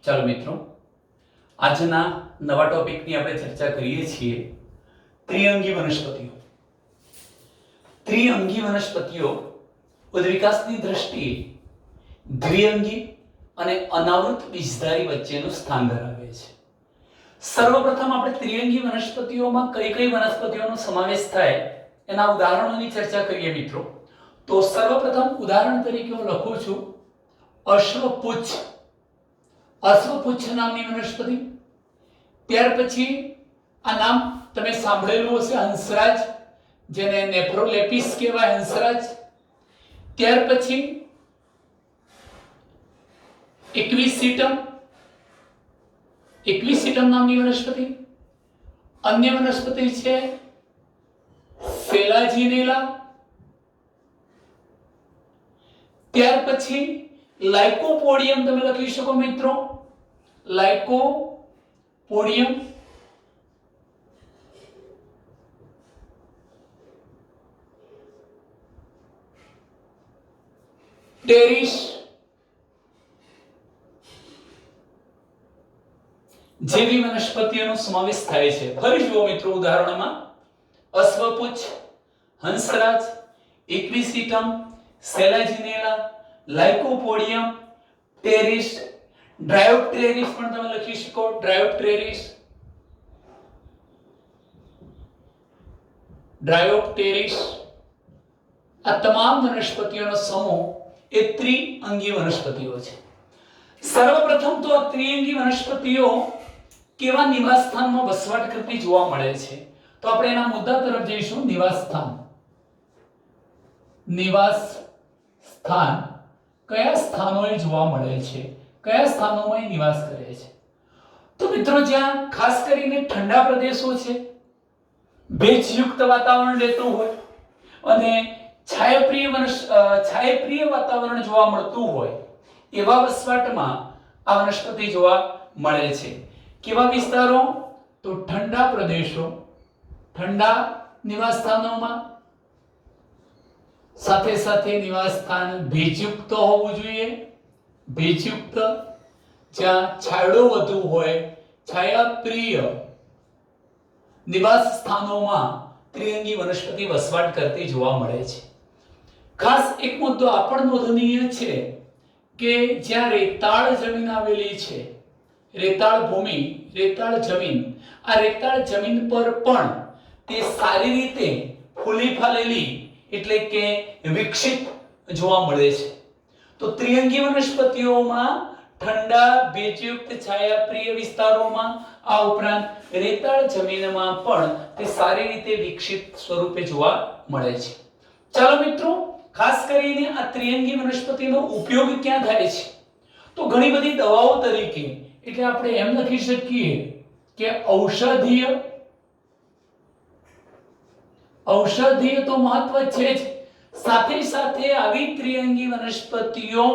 ચાલો મિત્રો, આજના નવા ટોપિકની આપણે ચર્ચા કરીએ છીએ ત્રિઅંગી વનસ્પતિઓ. ત્રિઅંગી વનસ્પતિઓ ઉદ્વિકાસની દ્રષ્ટિએ દ્વિઅંગી અને અનાવૃત બીજધારી વચ્ચેનું સ્થાન ધરાવે છે. સર્વપ્રથમ આપણે ત્રિઅંગી વનસ્પતિઓમાં કઈ કઈ વનસ્પતિઓનો સમાવેશ થાય એના ઉદાહરણોની ચર્ચા કરીએ મિત્રો. તો સર્વપ્રથમ ઉદાહરણ તરીકે હું લખું છું અશ્વપુચ્છ. અશ્વપુચ્છ નામની વનસ્પતિ. ત્યાર પછી આ નામ તમે સાંભળેલું હશે, હંસરાજ, જેને નેફ્રોલેપિસ કહેવાય, હંસરાજ. ત્યાર પછી ઇક્વિસિટમ. ઇક્વિસિટમ નામની વનસ્પતિ. અન્ય વનસ્પતિ છે ફેલાજીનેલા. ત્યાર પછી લાઇકોપોડિયમ તમે લખી શકો મિત્રો, લાઇકોપોડિયમ. ટેરિસ જેવી વનસ્પતિઓનો સમાવેશ થાય છે. ફરી જુઓ મિત્રો ઉદાહરણમાં અશ્વપુચ્છ, હંસરાજ, ઇક્વિસિટમ, સેલાજિનેલા, લાઇકોપોડિયમ, ટેરિસ, ડ્રાયોપ્ટેરિસ પણ તમે લખી શકો, ડ્રાયોપ્ટેરિસ, ડ્રાયોપ્ટેરિસ. આ તમામ વનસ્પતિઓનો સમૂહ એ ત્રિઅંગી વનસ્પતિઓ છે. સર્વપ્રથમ તો આ ત્રિઅંગી વનસ્પતિઓ કેવા નિવાસ સ્થાનમાં વસવાટ કરતી જોવા મળે છે, તો આપણે એના મુદ્દા તરફ જઈશું. નિવાસ સ્થાન. નિવાસ સ્થાન કયા સ્થાનોએ જોવા મળે છે, કયા સ્થાનોમાં નિવાસ કરે છે? તો મિત્રો જ્યાં ખાસ કરીને ઠંડા પ્રદેશો છે, ભેજયુક્ત વાતાવરણ રહેતું હોય અને છાયાપ્રિય વાતાવરણ જોવા મળતું હોય એવા વસવાટમાં આ વનસ્પતિ જોવા મળે છે. કેવા વિસ્તારો? તો ઠંડા પ્રદેશો, ઠંડા નિવાસ સ્થાનોમાં. સાથે સાથે નિવાસ સ્થાન ભેજયુક્ત હોવું જોઈએ, ભેજયુક્ત, જ્યાં છાંયડો વધુ હોય, છાયાપ્રિય નિવાસ સ્થાનોમાં ત્રિઅંગી વનસ્પતિ વસવાટ કરતી જોવા મળે છે. ખાસ એક મુદ્દો આ પણ નોંધનીય છે કે જ્યાં રેતાળ જમીન આવેલી છે, રેતાળ ભૂમિ, રેતાળ જમીન, આ રેતાળ જમીન પર પણ તે સારી રીતે ફૂલી ફાલેલી એટલે કે વિકસિત જોવા મળે છે. તો ત્રિઅંગી વનસ્પતિઓમાં ઠંડા ભેજયુક્ત છાયાપ્રિય વિસ્તારોમાં, આ ઉપરાંત રેતાળ જમીનમાં પણ તે સારી રીતે વિકસિત સ્વરૂપે જોવા મળે છે. ચાલો મિત્રો, ખાસ કરીને આ ત્રિઅંગી વનસ્પતિનો ઉપયોગ ક્યાં થાય છે? તો ઘણી બધી દવાઓ તરીકે, એટલે આપણે એમ લખી શકીએ કે ઔષધીય તો મહત્વ છે જ. સાથે સાથે આવી ત્રિઅંગી વનસ્પતિઓ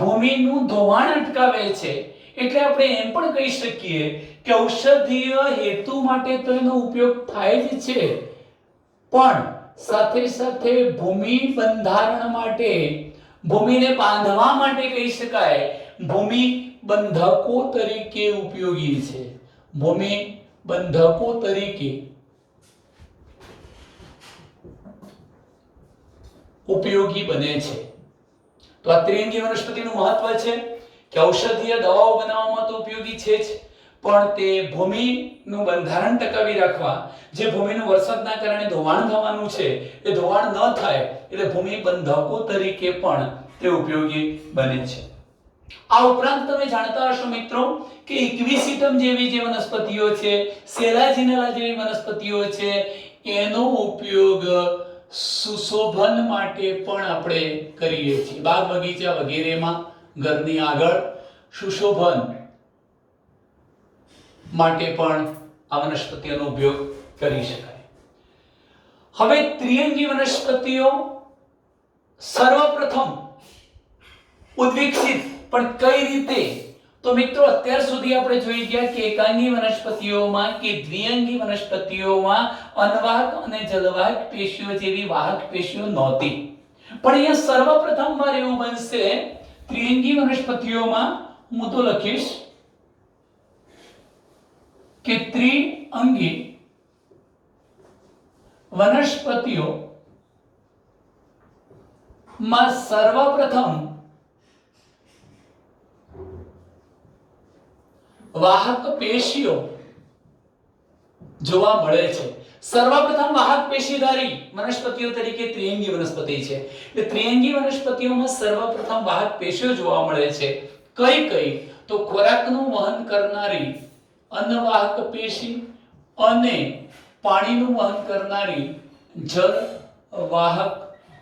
ભૂમિનું ધોવાણ અટકાવે છે. એટલે આપણે એમ પણ કહી શકીએ કે ઔષધીય હેતુ માટે તો એનો ઉપયોગ થાય જ છે, પણ સાથે સાથે ભૂમિ બંધારણ માટે, ભૂમિને બાંધવા માટે કહી શકાય, ભૂમિ બંધકો તરીકે ઉપયોગી છે. ભૂમિ બંધકો તરીકે ઉપયોગી બને છે. તો આ ત્રિઅંગી વનસ્પતિનું મહત્વ છે કે ઔષધીય દવાઓ બનાવવામાં તો ઉપયોગી છે જ, પણ તે ભૂમિનું બંધારણ ટકાવી રાખવા, જે ભૂમિનું વરસાદના કારણે ધોવાણ થવાનું છે એ ધોવાણ ન થાય એટલે ભૂમિ બંધકો તરીકે પણ તે ઉપયોગી બને છે. આ ઉપરાંત તમે જાણતા હશો મિત્રો કે ઇક્વિસિટમ જેવી જે વનસ્પતિઓ છે, સેલાજિનેલા જેવી વનસ્પતિઓ છે, એનો ઉપયોગ સુશોભન માટે પણ આપણે કરીએ છીએ. બાગ બગીચા વગેરેમાં, ઘરની આગળ સુશોભન માટે પણ આ વનસ્પતિઓનો ઉપયોગ કરી શકાય. હવે ત્રિઅંગી વનસ્પતિઓ સર્વપ્રથમ ઉદ્વિકસિત પણ કઈ રીતે? તો મિત્રો અત્યાર સુધી આપણે જોઈ ગયા કે એકાંગી વનસ્પતિઓમાં કે દ્વિઅંગી વનસ્પતિઓમાં અનવાહક અને જલવાહક પેશીઓ જેવી વાહક પેશીઓ નહોતી. પણ અહીંયા સર્વપ્રથમ વાર એવું બનશે ત્રિઅંગી વનસ્પતિઓમાં, હું તો લખીશ કે ત્રિઅંગી વનસ્પતિઓ માં સર્વપ્રથમ વાહક પેશીઓ જોવા મળે છે. સર્વપ્રથમ વાહક પેશીધારી વનસ્પતિઓ તરીકે ત્રિઅંગી વનસ્પતિ છે. એટલે ત્રિઅંગી વનસ્પતિઓમાં સર્વપ્રથમ વાહક પેશીઓ જોવા મળે છે. કઈ કઈ? તો ખોરાકનું વહન કરનારી અન્નવાહક પેશી અને પાણીનું વહન કરનારી જલવાહક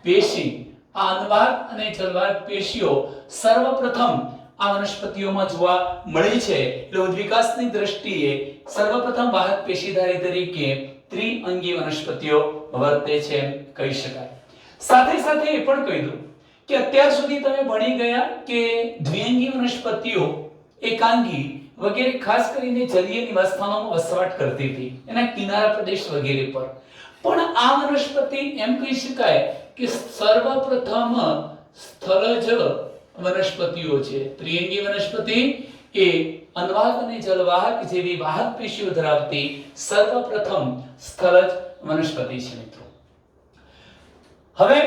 પેશી. આ અન્નવાહક અને જલવાહક પેશીઓ સર્વપ્રથમ આ વનસ્પતિઓમાં જોવા મળી છે. એટલે ઉદ્વિકાસની દ્રષ્ટિએ સર્વપ્રથમ વાહક પેશીધારી તરીકે ત્રિઅંગી વનસ્પતિઓ વર્તે છે એમ કહી શકાય. સાથે સાથે એ પણ કહી દઉં કે અત્યાર સુધી તમે ભણી ગયા કે દ્વિઅંગી વનસ્પતિઓ એકાંગી વગેરે ખાસ કરીને જલીય નિવાસસ્થાનોમાં વસવાટ કરતી હતી, એના કિનારા પ્રદેશ વગેરે પર. પણ આ વનસ્પતિ એમ કહી શકાય કે સર્વપ્રથમ સ્થળજ વનસ્પતિઓ છે. ત્રિઅંગી વનસ્પતિ એ અન્નવાહક અને જલવાહક જેવી વાહક પેશીઓ ધરાવતી સર્વપ્રથમ સ્થળજ વનસ્પતિ છે મિત્રો. હવે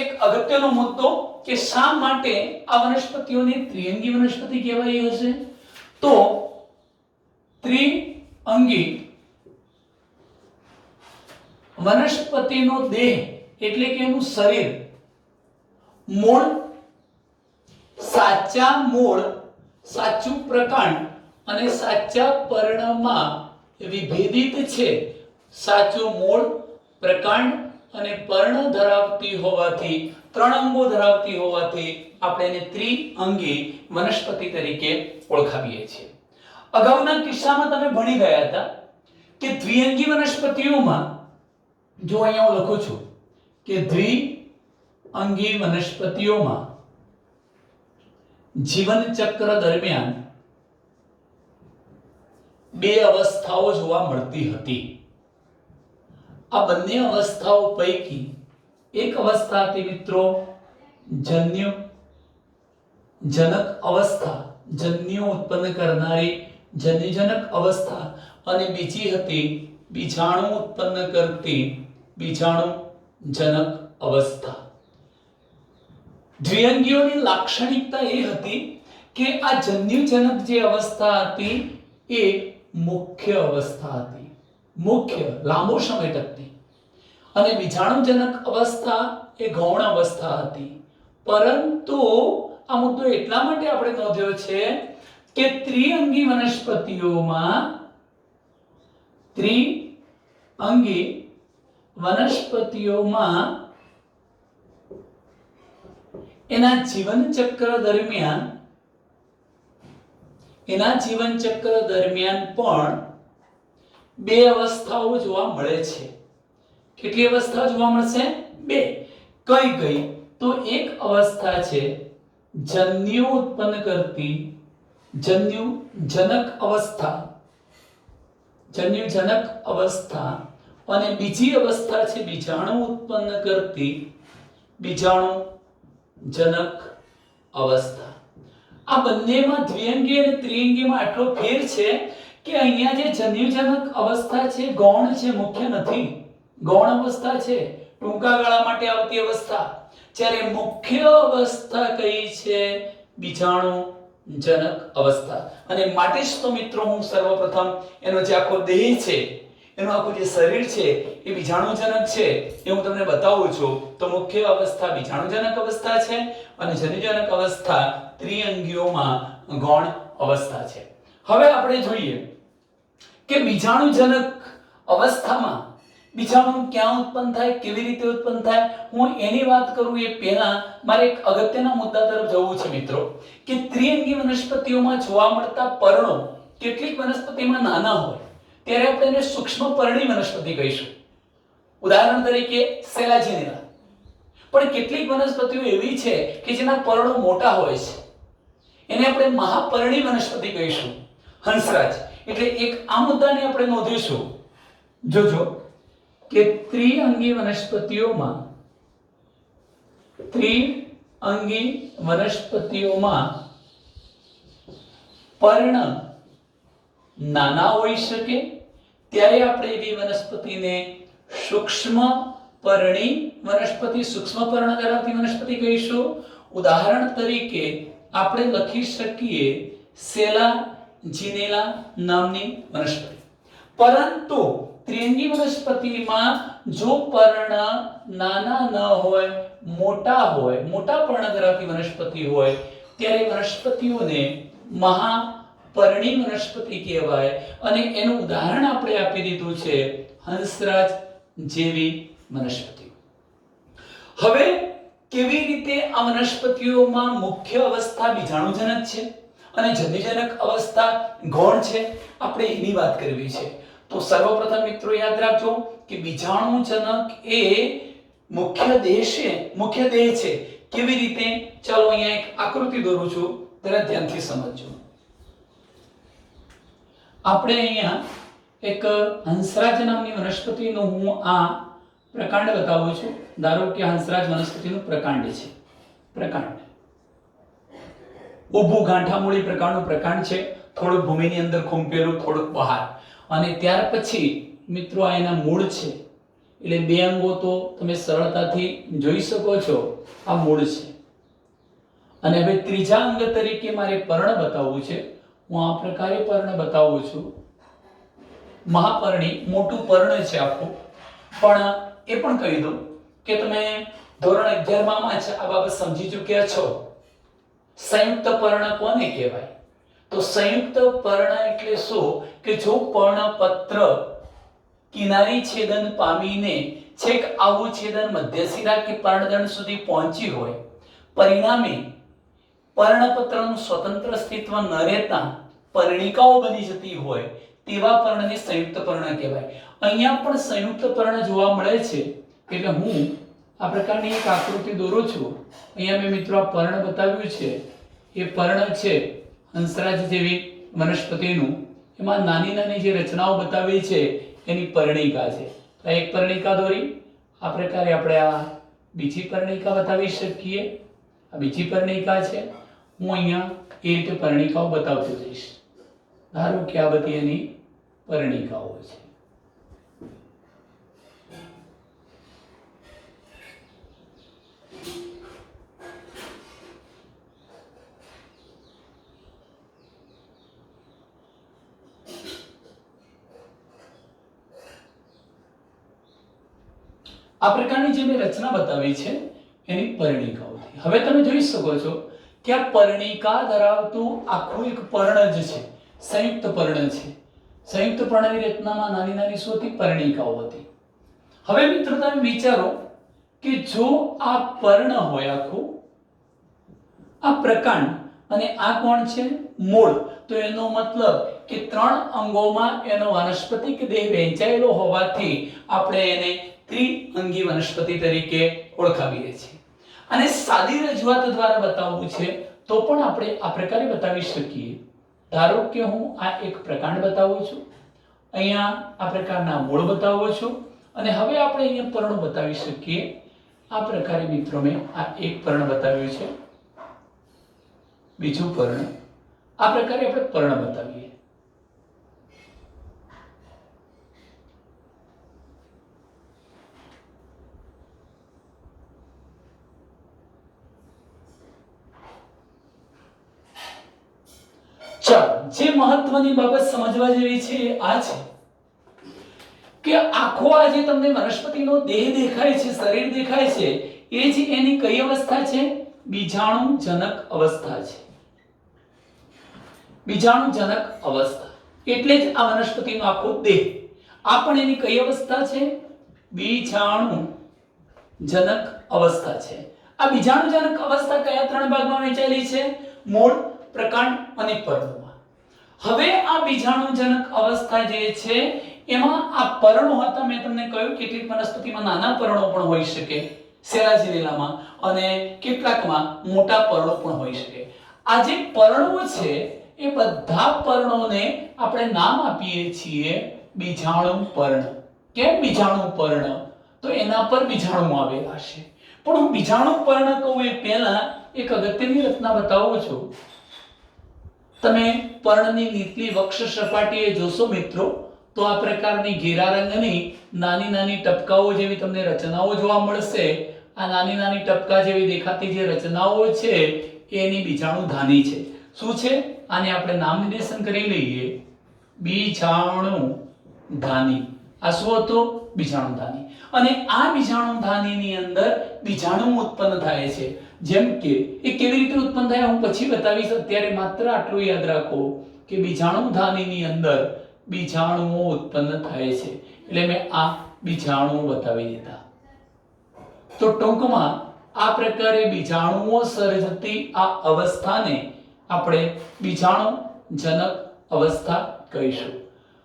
એક અગત્યનો મુદ્દો કે શા માટે આ વનસ્પતિઓને ત્રિઅંગી વનસ્પતિ કહેવાય હશે? તો ત્રિઅંગી વનસ્પતિનો દેહ એટલે કે એનું શરીર મૂળ, સાચા મૂળ, સાચું પ્રકાંડ અને સાચા પર્ણમાં વિભેદિત છે. સાચું મૂળ, પ્રકાંડ અને પર્ણ ધરાવતી હોવાથી, ત્રણ અંગો ધરાવતી હોવાથી આપણે એને ત્રિઅંગી વનસ્પતિ તરીકે ઓળખાવીએ છીએ. અગાઉના કિસ્સામાં તમે ભણી ગયા હતા કે દ્વિઅંગી વનસ્પતિઓમાં, જો અહીંયા હું લખું છું કે દ્વિઅંગી વનસ્પતિઓમાં જીવન ચક્ર દરમિયાન બે અવસ્થાઓ જોવા મળતી હતી. આ બંને અવસ્થાઓ પૈકી એક અવસ્થા હતી મિત્રો જન્યુજનક અવસ્થા, જન્યુ ઉત્પન્ન કરનારી જન્યુજનક અવસ્થા, અને બીજી હતી બીજાણુ ઉત્પન્ન કરતી બીજાણુજનક અવસ્થા. દ્વિઅંગીઓની લાક્ષણિકતા એ હતી કે આ જન્યુજનક જે અવસ્થા હતી એ મુખ્ય અવસ્થા હતી, મુખ્ય લાંબો સમય ટકતી, અને બીજાણુજનક અવસ્થા એ ગૌણ અવસ્થા હતી. પરંતુ આ મુદ્દો એટલા માટે આપણે નોંધ્યો છે કે ત્રિઅંગી વનસ્પતિઓમાં એના જીવન ચક્ર દરમિયાન પણ બે અવસ્થાઓ જોવા મળે છે. કેટલી અવસ્થા જોવા મળશે? બે. કઈ કઈ? તો એક અવસ્થા છે જન્યુ ઉત્પન્ન કરતી જન્યુજનક અવસ્થા, અને બીજી અવસ્થા છે બીજાણુ ઉત્પન્ન કરતી બીજાણુજનક અવસ્થા. આ બંનેમાં દ્વિઅંગી અને ત્રિઅંગીમાં આટલો ફેર છે કે અહીંયા જે જન્યુજનક અવસ્થા છે ગૌણ છે, મુખ્ય નથી. ગૌણ અવસ્થા છે, ટૂંકા ગાળા માટે આવતી અવસ્થા, જ્યારે મુખ્ય અવસ્થા કઈ છે? બીજાણુજનક અવસ્થા. અને માટે જ તો મિત્રો હું સર્વપ્રથમ એનો જે આખો દેહ છે, એનું આખું જે શરીર છે એ બીજાણુજનક છે એ હું તમને બતાવું છું. તો મુખ્ય અવસ્થા બીજાણુજનક અવસ્થા છે અને જન્યુજનક અવસ્થા ત્રિઅંગીઓમાં ગૌણ અવસ્થા છે. હવે આપણે જોઈએ કે બીજાણુજનક અવસ્થામાં બીજાણુ ક્યાં ઉત્પન્ન થાય, કેવી રીતે ઉત્પન્ન થાય. હું એની વાત કરું એ પહેલા મારે એક અગત્યના મુદ્દા તરફ જવું છે મિત્રો, કે ત્રિઅંગી વનસ્પતિઓમાં જોવા મળતા પર્ણો કેટલીક વનસ્પતિમાં નાના હોય ત્યારે આપણે એને સૂક્ષ્મપર્ણી વનસ્પતિ કહીશું. ઉદાહરણ તરીકે શેલાજીનેરા. પણ કેટલીક વનસ્પતિઓ એવી છે કે જેના પર્ણો મોટા હોય છે, એને આપણે મહાપર્ણી વનસ્પતિ કહીશું. હંસરાજ. એટલે એક આ મુદ્દાને આપણે નોંધીશું. જોજો કે ત્રિઅંગી વનસ્પતિઓમાં પર્ણ નાના હોઈ શકે ત્યારે આપણે એવી વનસ્પતિને સૂક્ષ્મ પર્ણી વનસ્પતિ, સૂક્ષ્મ પર્ણ ધરાવતી વનસ્પતિ કહીશું. ઉદાહરણ તરીકે આપણે લખી શકીએ સેલા જીનેલા નામની વનસ્પતિ. પરંતુ ત્રિઅંગી વનસ્પતિમાં જો પર્ણ નાના ન હોય, મોટા હોય, મોટા પર્ણ ધરાવતી વનસ્પતિ હોય ત્યારે વનસ્પતિઓને મહાપર્ણી વનસ્પતિ કહેવાય. અને એનું ઉદાહરણ આપણે આપી દીધું છે હંસરાજ જેવી વનસ્પતિઓ. હવે કેવી રીતે આ વનસ્પતિઓમાં મુખ્ય અવસ્થા બીજાણુજનક છે અને જન્યુજનક અવસ્થા ગૌણ છે, આપણે એની વાત કરવી છે. તો સર્વપ્રથમ મિત્રો યાદ રાખજો કે બીજાણુજનક એ મુખ્ય દેહ છે. કેવી રીતે? ચાલો અહીંયા એક આકૃતિ દોરું છું, જરા ધ્યાનથી સમજજો. આપણે અહીંયા એક હંસરાજ નામની વનસ્પતિનું હું આ પ્રકાંડ બતાવું છું. ધારો કે હંસરાજ વનસ્પતિનું પ્રકાંડ છે. પ્રકાંડ ઊભું ગાંઠામૂળી પ્રકારનું પ્રકાંડ છે, થોડુંક ભૂમિની અંદર ખૂંપેલું, થોડુંક બહાર. અને ત્યાર પછી મિત્રો આ એના મૂળ છે. એટલે બે અંગો તો તમે સરળતાથી જોઈ શકો છો, આ મૂળ છે. અને હવે ત્રીજા અંગ તરીકે મારે પર્ણ બતાવવું છે. હું આ પ્રકારે પર્ણ બતાવું છું. મહાપર્ણી મોટું પર્ણ છે આખું. પણ એ પણ કહી દઉં કે તમે ધોરણ 11 માં આ બાબત સમજી ચૂક્યા છો. સંયુક્ત પર્ણ કોને કહેવાય? તો સંયુક્ત પર્ણ એટલે શું કે જો પર્ણપત્ર કિનારી છેદન પામીને છેક આવું છેદન મધ્યશિરા કે પર્ણદંડ સુધી પહોંચી હોય, પરિણામે પર્ણપત્રનું સ્વતંત્ર અસ્તિત્વ ન રહેતા પર્ણિકાઓ બની જતી હોય તેવા પર્ણને સંયુક્ત પર્ણ કહેવાય. અહીંયા પણ સંયુક્ત પર્ણ જોવા મળે છે. એટલે હું આ પ્રકારની એક આકૃતિ દોરું છું. અહીંયા મેં મિત્રો આ પર્ણ બતાવ્યું છે. એ પર્ણ છે હંસરાજ જેવી વનસ્પતિનું. એમાં નાની નાની જે રચનાઓ બતાવી છે એની પર્ણિકા છે. તો એક પર્ણિકા દોરી. આ પ્રકારે આપણે આ બીજી પર્ણિકા બતાવી શકીએ. આ બીજી પર્ણિકા છે. હું અહીંયા એ રીતે પર્ણિકાઓ બતાવતો જઈશ. ધારો કે આ બધી એની પર્ણિકાઓ છે. આ પ્રકારની જે મેં રચના બતાવી છે એની પર્ણિકાઓથી હવે તમે જોઈ શકો છો કે આ પર્ણિકા ધરાવતું આખું એક પર્ણ જ છે, સંયુક્ત પર્ણ છે. સંયુક્ત પર્ણની રચનામાં નાની નાની શું હતી? પર્ણિકાઓ હતી. હવે મિત્રો તમે વિચારો કે જો આ પર્ણ હોય આખું, આ પ્રકાંડ, અને આ કોણ છે? મૂળ. તો એનો મતલબ કે ત્રણ અંગોમાં એનો વાનસ્પતિક દેહ વહેંચાયેલો હોવાથી આપણે એને ત્રિઅંગી વનસ્પતિ તરીકે ઓળખાવીએ છીએ. અને સાદી રજૂઆત દ્વારા બતાવવું છે તો પણ આપણે આ પ્રકારે બતાવી શકીએ. ધારો કે હું આ એક પ્રકાંડ બતાવું છું, અહીંયા આ પ્રકારના મૂળ બતાવું છું, અને હવે આપણે અહીંયા પર્ણ બતાવી શકીએ. આ પ્રકારે મિત્રો મેં આ એક પર્ણ બતાવ્યું છે, બીજું પર્ણ. આ પ્રકારે આપણે પર્ણ બતાવીએ. ચાલો, જે મહત્વની બાબત સમજવા જેવી છે આ છે કે આખો આ જે તમને વનસ્પતિનો દેહ દેખાય છે, શરીર દેખાય છે, એ જ એની કઈ અવસ્થા છે? બીજાણુજનક અવસ્થા છે. બીજાણુજનક અવસ્થા એટલે જ આ વનસ્પતિનો આખો દેહ. આ પણ એની કઈ અવસ્થા છે? બીજાણુજનક અવસ્થા છે. આ બીજાણુજનક અવસ્થા કયા ત્રણ ભાગમાં વહેંચાયેલી છે? મૂળ, પ્રકાંડ અને પર્ણમાં. હવે આ બીજાણુજનક અવસ્થા જે છે એમાં આ પર્ણો હતા. મેં તમને કહ્યું કેટલીક વનસ્પતિમાં નાના પર્ણો પણ હોઈ શકે, સેરાજીનેલામાં, અને કેટલાકમાં મોટા પર્ણો પણ હોઈ શકે. આ જે પર્ણો છે એ બધા પર્ણોને આપણે નામ આપીએ છીએ બીજાણુ પર્ણ. કેમ બીજાણુ પર્ણ? તો એના પર બીજાણુ આવેલા છે. પણ હું બીજાણુ પર્ણ કહું એ પહેલા એક અગત્યની રચના બતાવું છું. તમે પર્ણની નીચલી વક્ષ સપાટીએ જોશો મિત્રો તો આ પ્રકારની ઘેરા રંગની નાની નાની ટપકાઓ જેવી તમને રચનાઓ જોવા મળશે. આ નાની નાની ટપકા જેવી દેખાતી જે રચનાઓ છે એની બીજાણુધાની છે. શું છે? આને આપણે નામ નિર્દેશન કરી લઈએ, બીજાણુધાની. આ શું હતું? બીજાણુધાની. અને આ બીજાણુધાનીની અંદર બીજાણુ ઉત્પન્ન થાય છે. જેમ કે એ કેવી રીતે ઉત્પન્ન થાય હું પછી બતાવીશ. અત્યારે માત્ર આટલું યાદ રાખો કે બીજાણુધાનીની અંદર બીજાણુઓ ઉત્પન્ન થાય છે. એટલે મેં આ બીજાણુઓ બતાવી દીધા. તો ટૂંકમાં આ પ્રકારે બીજાણુઓ સર્જતી આ અવસ્થાને આપણે બીજાણુજનક અવસ્થા કહીશું.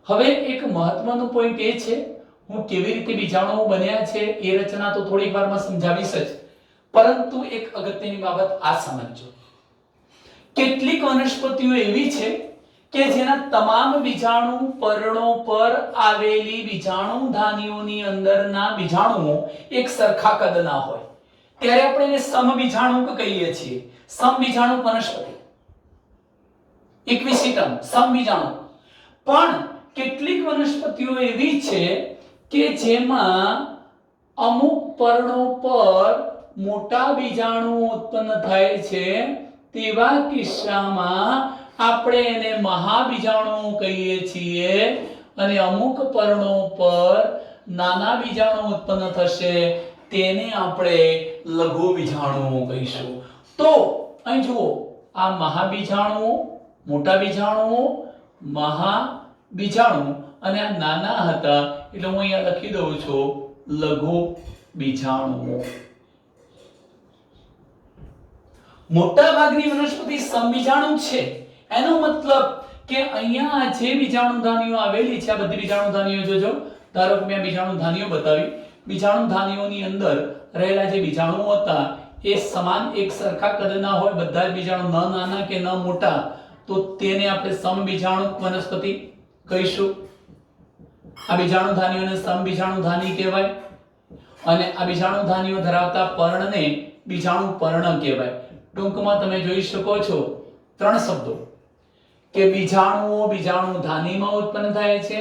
હવે એક મહત્વનો પોઈન્ટ એ છે, હું કેવી રીતે બીજાણુઓ બન્યા છે એ રચના તો થોડીક વારમાં સમજાવીશ જ, પરંતુ એક અગત્યની બાબત આ સમજો. કેટલીક વનસ્પતિઓ એવી છે કે જેના તમામ બીજાણુ પર્ણો પર આવેલી બીજાણુધાનીઓની અંદરના બીજાણુઓ એક સરખા કદના હોય, ત્યારે આપણે એને સમબીજાણુક કહીએ છીએ. સમબીજાણુ વનસ્પતિ, ઇક્વિસિટમ, સમબીજાણુ. પણ કેટલીક વનસ્પતિઓ એવી છે કે જેમાં અમુક પર્ણો પર મોટા બીજાણુઓ ઉત્પન્ન થાય છે. તેવા કિસ્સામાં આપણે એને મહાબીજાણુઓ કહીએ છીએ અને અમુક પર્ણો પર નાના બીજાણુ ઉત્પન્ન થશે તેને આપણે લઘુ બીજાણુઓ કહીશું. તો અહીં જુઓ, આ મહાબીજાણુઓ, મોટા બીજાણુઓ, મહાબીજાણુ અને આ નાના હતા એટલે હું અહીંયા લખી દઉં છું લઘુ બીજાણુઓ. મોટા ભાગની વનસ્પતિ સમબીજાણુ છે. એનો મતલબ કે અહીંયા જે બીજાણુધાનીઓ આવેલી છે, આ બધી બીજાણુધાનીઓ જોજો. ધારો કે મેં બીજાણુધાનીઓ બતાવી. બીજાણુધાનીઓની અંદર રહેલા જે બીજાણુઓ હતા એ સમાન એક સરખા કદના હોય, બધા જ બીજાણુ ન નાના કે ન મોટા, તો તેને આપણે સમબીજાણુક વનસ્પતિ કહીશું. આ બીજાણુધાનીઓને સમબીજાણુધાની કહેવાય. અને આ બીજાણુધાનીઓ ધરાવતા પર્ણને બીજાણુ પર્ણ કહેવાય. ટૂંકમાં તમે જોઈ શકો છો 3 શબ્દો કે બીજાણુઓ બીજાણુધાનીમાં ઉત્પન્ન થાય છે,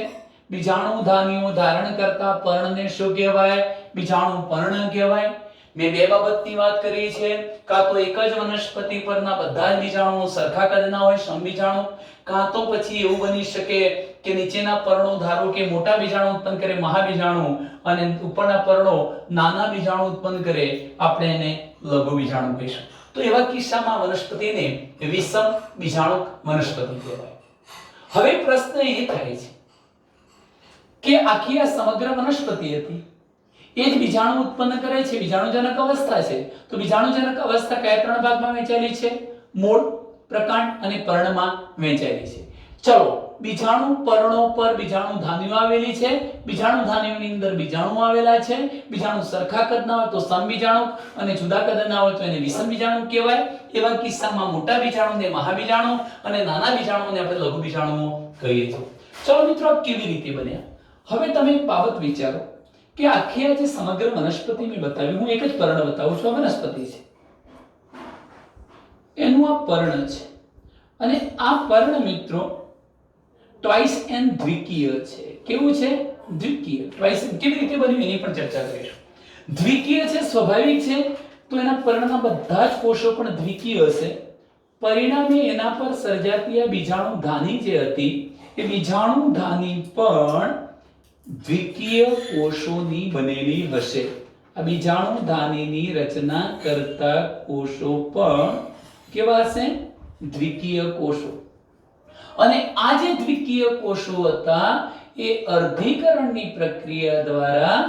બીજાણુધાનીઓ ધારણ કરતા પર્ણને શું કહેવાય? બીજાણુ પર્ણ કહેવાય. મેં બે બાબતની વાત કરી છે, કાં તો એક જ વનસ્પતિ પરના બધા જ બીજાણુઓ સરખા કદના હોય, સમબીજાણુ, કાં તો પછી એવું બની શકે કે નીચેના પર્ણો ધારો કે મોટા બીજાણુ ઉત્પન્ન કરે, મહાબીજાણુ, અને ઉપરના પર્ણો નાના બીજાણુ ઉત્પન્ન કરે, આપણે એને લઘુ બીજાણુ કહીશું. તો એવા કિસ્સામાં વનસ્પતિને વિષમ બીજાણુક વનસ્પતિ કહેવાય. હવે પ્રશ્ન એ થાય છે કે આખી આ સમગ્ર વનસ્પતિ હતી એ જ બીજાણુ ઉત્પન્ન કરે છે, બીજાણુજનક અવસ્થા છે. તો બીજાણુજનક અવસ્થા કયા 3 ભાગમાં વહેંચાયેલી છે? મૂળ, પ્રકાંડ અને પર્ણમાં વહેંચાયેલી છે. ચલો, બીજાણુ પર્ણો પર બીજાણુધાનીઓ આવેલી છે, બીજાણુધાનીઓની અંદર બીજાણુ આવેલા છે. બીજાણુ સરખા કદના હોય તો સમબીજાણુક અને જુદા કદના હોય તો એને વિષમ બીજાણુ કહેવાય. એવા કિસ્સામાં મોટા બીજાણુને મહાબીજાણુ અને નાના બીજાણુને આપણે લઘુ બીજાણુઓ કહીએ છીએ. ચલો મિત્રો, કેવી રીતે બન્યા? હવે તમે એક બાબત વિચારો કે આખી આ જે સમગ્ર વનસ્પતિ મેં બતાવી, હું એક જ પર્ણ બતાવું છું. આ વનસ્પતિ છે, એનું આ પર્ણ છે, અને આ પર્ણ મિત્રો ટ્વાઇસ એન્ડ દ્વિકીય છે. કેવું છે? દ્વિકીય. ટ્વાઇસ કેવી રીતે બન્યું એની પણ ચર્ચા કરીશું. દ્વિકીય છે, સ્વાભાવિક છે, તો એના પર્ણના બધા જ કોષો પણ દ્વિકીય હશે. પરિણામે એના પર સર્જાતી આ બીજાણુધાની જે હતી એ બીજાણુધાની પણ દ્વિકીય કોષોની બનેલી હશે. આ બીજાણુધાનીની રચના કરતા કોષો પણ કેવા હશે? દ્વિકીય કોષો. અને આ જે દ્વિકીય કોષો હતા એ અર્ધીકરણની પ્રક્રિયા દ્વારા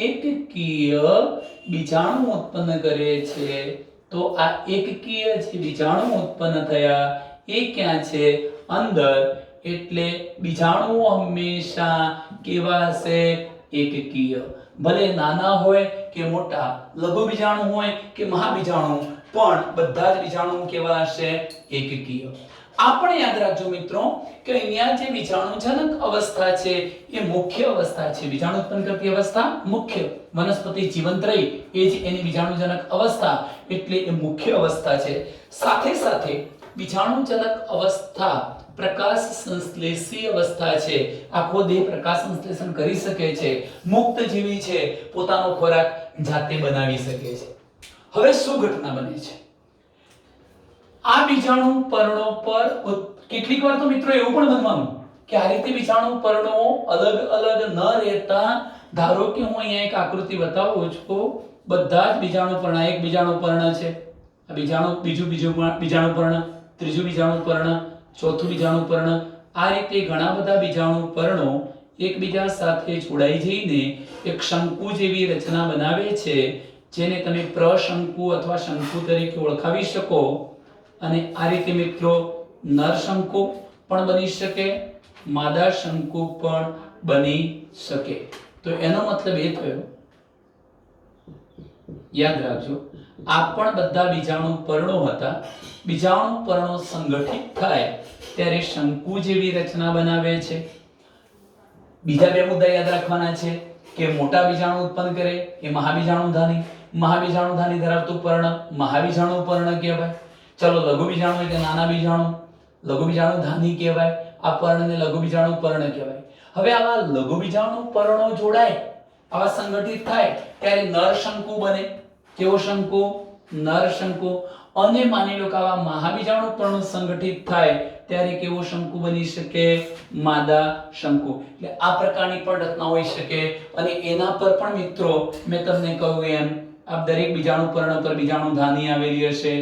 એકકીય બીજાણુ ઉત્પન્ન કરે છે. તો આ એકકીય જે બીજાણુ ઉત્પન્ન થયા એ ક્યાં છે? અંદર. એટલે બીજાણુઓ હંમેશા કેવા હશે? એકકીય. ભલે નાના હોય કે મોટા, લઘુ બીજાણુ હોય કે મહાબીજાણુ, પણ બધા જ બીજાણુ કેવા હશે? એકકીય. આપણે યાદ રાખજો મિત્રો કે અહીંયા જે બીજાણુજનક અવસ્થા છે એ મુખ્ય અવસ્થા છે. બીજાણુ ઉત્પન્ન કરતી અવસ્થા મુખ્ય. વનસ્પતિ જીવંત રહી એ જ એની બીજાણુજનક અવસ્થા, એટલે એ મુખ્ય અવસ્થા છે. સાથે સાથે બીજાણુજનક અવસ્થા પ્રકાશ સંશ્લેષી અવસ્થા છે. આખો દેહ પ્રકાશ સંશ્લેષણ કરી શકે છે, મુક્ત જીવી છે, પોતાનો ખોરાક જાતે બનાવી શકે છે. હવે શું ઘટના બને છે? આ બીજાણુ પર્ણો પર કેટલીક વાર તો મિત્રો એવું પણ બનવાનું કે આ રીતે બીજાણુ પર્ણો અલગ અલગ ન રહેતા, ધારો કે હું અહીંયા એક આકૃતિ બતાવું છું, બધા જ બીજાણુ પર્ણ, એક બીજાણુ પર્ણ છે, આ બીજું બીજાણુ પર્ણ, ત્રીજું બીજાણુ પર્ણ, ચોથું બીજાણુ પર્ણ, આ રીતે ઘણા બધા બીજાણુ પર્ણો એકબીજા સાથે જોડાઈ જઈને એક શંકુ જેવી રચના બનાવે છે, જેને તમે પ્રશંકુ અથવા શંકુ તરીકે ઓળખાવી શકો. અને આ રીતે મિત્રો નર શંકુ પણ બની શકે, માદા શંકુ પણ બની શકે. તો એનો મતલબ એ થયો, યાદ રાખજો, આ પણ બધા બીજાણુ પર્ણો હતા. બીજાણુ પર્ણો સંગઠિત થાય ત્યારે શંકુ જેવી રચના બનાવે છે. બીજા બે મુદ્દા યાદ રાખવાના છે કે મોટા બીજાણુ ઉત્પન્ન કરે એ મહાબીજાણુધાની, મહાબીજાણુધાની ધરાવતું પર્ણ મહાબીજાણુ પર્ણ કહેવાય. ચલો લઘુ બીજાણુ એટલે નાના બીજાણુ, લઘુ બીજાણુધાની કહેવાય. આ પર્ણને લઘુ બીજાણુ પર્ણ કહેવાય. હવે આવા લઘુ બીજાણુ પર્ણો જોડાય, આવા સંગઠિત થાય ત્યારે નર શંકુ બને. કેવો શંકુ? નર શંકુ. અને માની લો કે આવા મહાબીજાણુ પર્ણો સંગઠિત થાય ત્યારે કેવો શંકુ બની શકે? માદા શંકુ. એટલે આ પ્રકારની પણ રચના હોઈ શકે. અને એના પર પણ મિત્રો મેં તમને કહ્યું એમ, આ દરેક બીજાણુ પર્ણ પર બીજાણુધાની આવેલી હશે,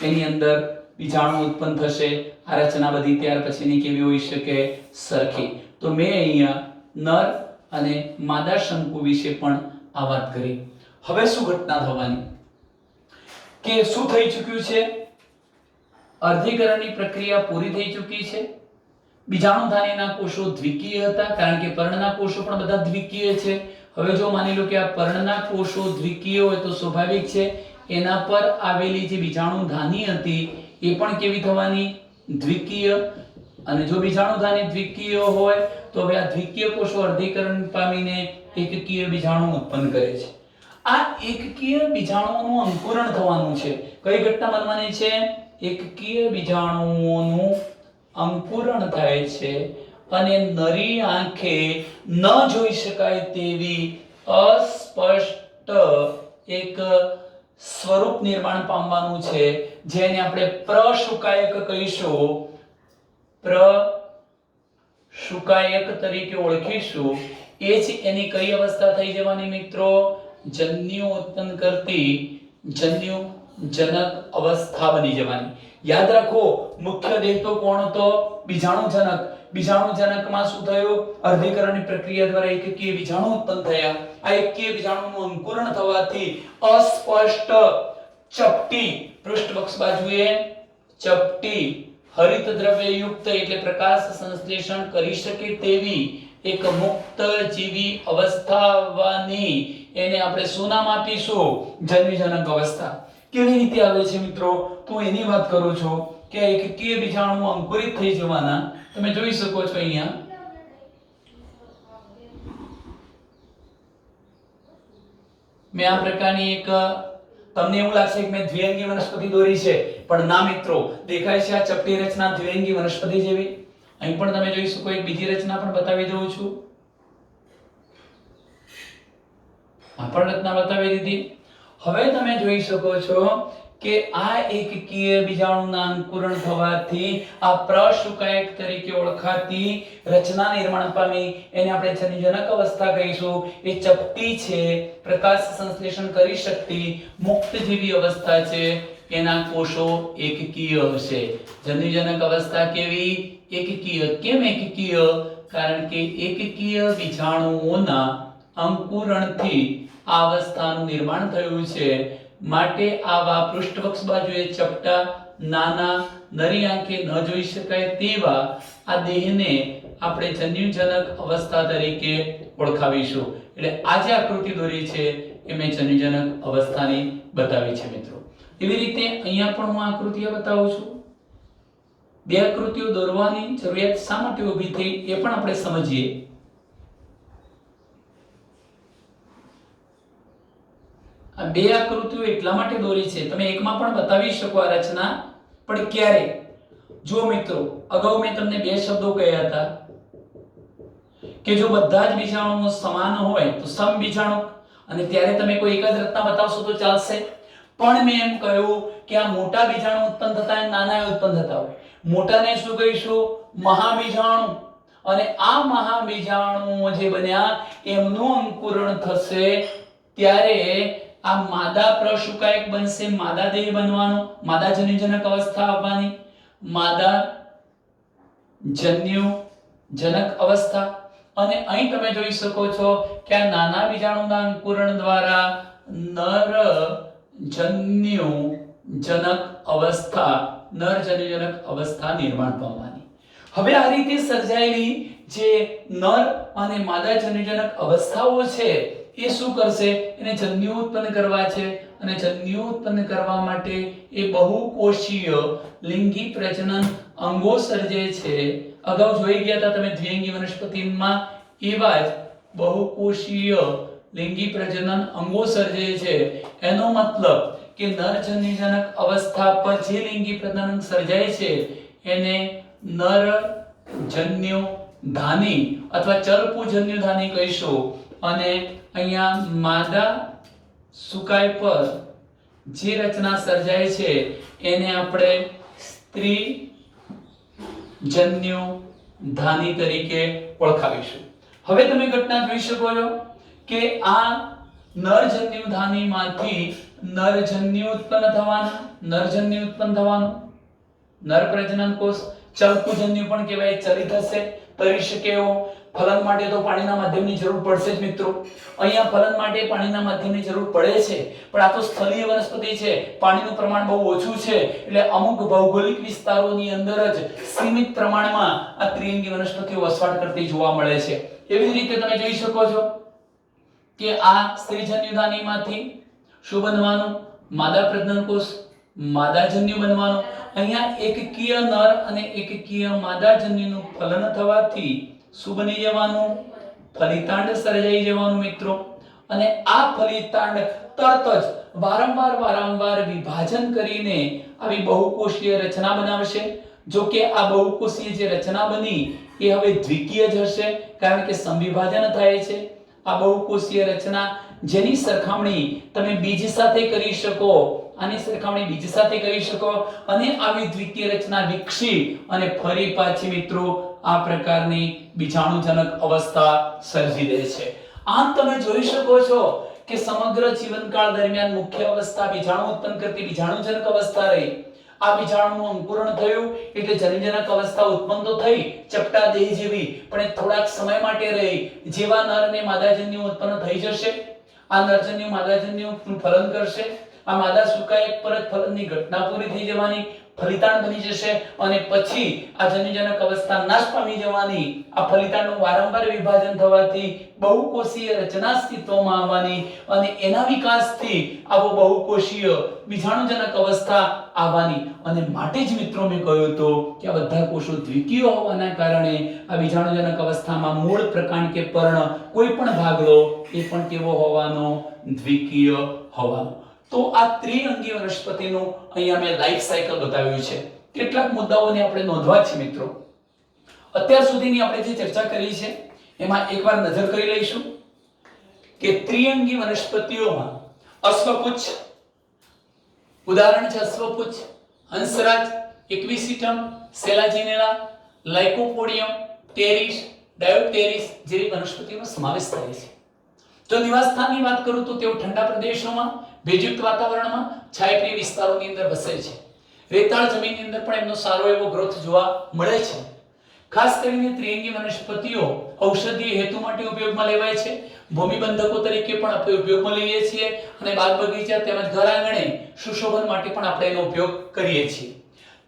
એની અંદર બીજાણુ ઉત્પન્ન થશે. આ રચના બધી ત્યાર પછીની કેવી હોઈ શકે? સરખી. તો મેં અહીંયા નર અને માદા શંકુ વિશે પણ આ વાત કરી. હવે શું ઘટના થવાની કે શું થઈ ચૂક્યું છે? અર્ધીકરણની પ્રક્રિયા પૂરી થઈ ચૂકી છે. બીજાણુધાનીના કોષો દ્વિકીય હતા, કારણ કે પર્ણના કોષો પણ બધા દ્વિકીય છે. હવે જો માની લો કે આ પર્ણના કોષો દ્વિકીય હોય તો સ્વાભાવિક છે એના પર આવેલી જે બીજાણુધાની હતી એ પણ કેવી થવાની? દ્વિકીય. અને જો બીજાણુધાની દ્વિકીય હોય તો હવે આ દ્વિકીય કોષો અર્ધીકરણ પામીને એકકીય બીજાણુ ઉત્પન્ન કરે છે. આ એકકીય બીજાણુઓનું અંકુરણ થવાનું છે. કઈ ઘટના બનવાની છે? એકકીય બીજાણુઓનું અંકુરણ થાય છે અને નરી આંખે ન જોઈ શકાય તેવી અસ્પષ્ટ એક સ્વરૂપ નિર્માણ પામવાનું છે, જેને આપણે પ્રશુકાયક કહીશું, પ્રશુકાયક તરીકે ઓળખીશું. એ જ એની કઈ અવસ્થા થઈ જવાની મિત્રો? જન્યુ ઉત્પન્ન કરતી જન્યુજનક અવસ્થા બની જવાની. યાદ રાખો, મુખ્ય દેહ તો કોણ હતો? બીજાણુજનક. બીજાણુજનકમાં શું થયું? અર્ધીકરણની પ્રક્રિયા દ્વારા એકકીય બીજાણુ ઉત્પન્ન થયા. આ એકકીય બીજાણુનું અંકુરણ થવાથી અસ્પષ્ટ ચપટી, પૃષ્ઠવક્ષ બાજુએ ચપટી હરિત દ્રવ્ય યુક્ત એટલે પ્રકાશ સંશ્લેષણ કરી શકે તેવી એક મુક્ત જીવી અવસ્થા આવવાની એને આપણે શું નામ આપીશું? જન્યુજનક અવસ્થા. કેવી રીતે આવે છે મિત્રો? તો એની વાત કરું છું કે એકકીય બીજાણુ અંકુરિત થઈ જવાના. તમે જોઈ શકો છો અહીંયા મેં આ પ્રકારની એક, તમને એવું લાગશે કે મેં દ્વિઅંગી વનસ્પતિ દોરી છે, પણ ના મિત્રો, દેખાય છે આ ચપટી રચના દ્વિઅંગી વનસ્પતિ જેવી. અહીં પણ તમે જોઈ શકો એક બીજી રચના પણ બતાવી દઉં છું. આ પણ રચના બતાવી દીધી. હવે તમે જોઈ શકો છો કે આ એકકીય બીજાણુના અંકુરણ થવાથી આ પ્રશુકાયક તરીકે ઓળખાતી રચના નિર્માણ પામી, એને આપણે જન્યુજનક અવસ્થા કહીશું. એ ચપટી છે, પ્રકાશ સંશ્લેષણ કરી શકતી મુક્ત જેવી અવસ્થા છે. એના કોષો એકકીય હશે. જન્યુજનક અવસ્થા કેવી? એકકીય. કેમ એકકીય? કારણ કે એકકીય બીજાણુઓના અંકુરણથી આ અવસ્થાનું નિર્માણ થયું છે. માટે આવા પૃષ્ઠવક્ષ બાજુએ ચપટા, નાના, નરી આંખે ન જોઈ શકાય તેવા આ દેહને આપણે જન્યુજનક અવસ્થા તરીકે ઓળખાવીશું. એટલે આ જે આકૃતિ દોરી છે એ મેં જન્યુજનક અવસ્થાની બતાવી છે મિત્રો. એવી રીતે અહીંયા પણ હું આકૃતિઓ બતાવું છું. બે આકૃતિઓ દોરવાની જરૂરિયાત શા માટે ઊભી થઈ એ પણ આપણે સમજીએ. આ બે આકૃતિઓ એટલા માટે દોરી છે, તમે એકમાં પણ બતાવી શકો આ રચના, પણ ક્યારે? જો મિત્રો, અગાઉ મેં તમને બે શબ્દો કહ્યા હતા કે જો બધા જ બીજાણુઓ સમાન હોય તો સમબીજાણુ, અને ત્યારે તમે કોઈ એક જ રચના બતાવશો તો ચાલશે. પણ મેં એમ કહ્યું કે આ મોટા બીજાણુ ઉત્પન્ન થતા હોય, નાના ઉત્પન્ન થતા હોય, મોટાને શું કહીશું? મહાબીજાણુ. અને આ મહાબીજાણુઓ જે બન્યા એમનું અંકુરણ થશે ત્યારે આ માદા પ્રશુકાયક બનશે, માદા દેહ બનવાનો, માદા જન્યુજનક અવસ્થા આવવાની, માદા જન્યુજનક અવસ્થા. અને અહીં તમે જોઈ શકો છો કે આ નાના બીજાણુના અંકુરણ દ્વારા નર જન્યુજનક અવસ્થા નિર્માણ પામવાની. હવે આ રીતે સર્જાયેલી જે નર અને માદા જન્યુજનક અવસ્થાઓ છે એ શું કરશે? એને જન્યુ ઉત્પન્ન કરવા છે, અને જન્યુ ઉત્પન્ન કરવા માટે એ બહુકોષીય લિંગી પ્રજનન અંગો સર્જે છે. અગાઉ જોઈ ગયા હતા તમે દ્વિઅંગી વનસ્પતિમાં એવા જ બહુકોષીય લિંગી પ્રજનન અંગો સર્જે છે. એનો મતલબ કે નરજન્યુજનક અવસ્થા પર જે લિંગી પ્રજનન અંગ સર્જાય છે એને નરજન્યુધાની અથવા ચલપુજન્યુધાની કહીશું. અને અહીંયા માદા સુકાય પર જે રચના સર્જાય છે એને આપણે સ્ત્રી જન્યુધાની તરીકે ઓળખાવીશું. હવે તમે ઘટના જોઈ શકો છો કે આ નરજન્યુધાનીમાંથી નરજન્યુ ઉત્પન્ન થવાનું, નર પ્રજનન કોષ. ચલપુજન્યુ પણ કહેવાય, ચલિત હશે, તરી શકે એવો. ફલન માટે તો પાણીના માધ્યમની જરૂર પડશે જ મિત્રો. અહીંયા ફલન માટે પાણીના માધ્યમની જરૂર પડે છે, પણ આ તો સ્થળીય વનસ્પતિ છે, પાણીનું પ્રમાણ બહુ ઓછું છે, એટલે અમુક ભૌગોલિક વિસ્તારોની અંદર જ સીમિત પ્રમાણમાં આ ત્રિઅંગી વનસ્પતિઓ વસવાટ કરતી જોવા મળે છે. એવી જ રીતે તમે જોઈ શકો છો કે આ સ્ત્રીજન્યુધાનીમાંથી શું બનવાનું? માદા પ્રજનન કોષ, માદાજન્યુ બનવાનું. અહીંયા એકકીય નર અને એકકીય માદાજન્યુનું ફલન થવાથી શું બની જવાનું? ફલિતાંડ સર્જાઈ જવાનું મિત્રો. અને આ ફલિતાંડ તરત જ વારંવાર વિભાજન કરીને આવી બહુકોષીય રચના બનાવશે. જો કે આ બહુકોષીય જે રચના બની એ હવે દ્વિકીય જ હશે, કારણ કે સમવિભાજન થાય છે. આ બહુકોષીય રચના જેની સરખામણી તમે બીજ સાથે કરી શકો, આની સરખામણી બીજ સાથે કરી શકો, અને આવી દ્વિકીય રચના વિકસી અને ફરી પાછી મિત્રો આ પ્રકારની બીજાણુજનક અવસ્થા સર્જી દે છે. આમ તમે જોઈ શકો છો કે સમગ્ર જીવનકાળ દરમિયાન મુખ્ય અવસ્થા બીજાણુ ઉત્પન્ન કરતી બીજાણુજનક અવસ્થા રહી. આ બીજાણુનું અંકુરણ થયું એટલે જન્યુજનક અવસ્થા ઉત્પન્ન તો થઈ, ચપટા દેહ જેવી, પણ એ થોડાક સમય માટે રહી. જેવા નર અને માદાજન્યુ ઉત્પન્ન થઈ જશે, આ નરજન્યુ માદાજન્યુ ફલન કરશે, આ માદા સુકાય પરત ફલનની ઘટના પૂરી થઈ જવાની, ફલિતાંડ બની જશે, અને પછી આ જન્યુજનક અવસ્થા નાશ પામી જવાની. આ ફલિતાંડનું વારંવાર વિભાજન થવાથી બહુકોષીય રચના અસ્તિત્વમાં આવવાની, અને એના વિકાસથી આવો બહુકોષીય બીજાણુજનક અવસ્થા આવવાની. અને માટે જ મિત્રો મેં કહ્યું તો કે આ બધા કોષો દ્વિકીય હોવાના કારણે આ બીજાણુજનક અવસ્થામાં મૂળ પ્રકાંડ કે પર્ણ કોઈ પણ ભાગ લો એ પણ કેવો હોવાનો? દ્વિકીય હોવાનો. તો આ ત્રિઅંગી વનસ્પતિનું અહીંયા મેં લાઈફ સાયકલ બતાવ્યું છે. કેટલાક મુદ્દાઓને આપણે નોંધવા છે મિત્રો. અત્યાર સુધીની આપણે જે ચર્ચા કરી છે એમાં એકવાર નજર કરી લઈશું કે ત્રિઅંગી વનસ્પતિઓમાં અશ્વપુચ્છ, ઉદાહરણ છે અશ્વપુચ્છ, હંસરાજ, ઇક્વિસિટમ, સેલાજિનેલા, લાઇકોપોડિયમ, ટેરિસ, ડાયોપ્ટેરિસ જેવી વનસ્પતિઓનો સમાવેશ થાય છે. જો નિવાસસ્થાનની વાત કરું તો તેઓ ઠંડા પ્રદેશોમાં, ભેજયુક્ત વાતાવરણમાં, છાયાપ્રિય વિસ્તારોની અંદર વસે છે. રેતાળ જમીનની અંદર પણ એમનો સારો એવો ગ્રોથ જોવા મળે છે. ખાસ કરીને ત્રિઅંગી વનસ્પતિઓ ઔષધીય હેતુ માટે ઉપયોગમાં લેવાય છે. ભૂમિબંધકો તરીકે પણ આપણે ઉપયોગમાં લઈએ છીએ, અને બાગ બગીચા તેમજ ઘર આંગણે સુશોભન માટે પણ આપણે એનો ઉપયોગ કરીએ છીએ.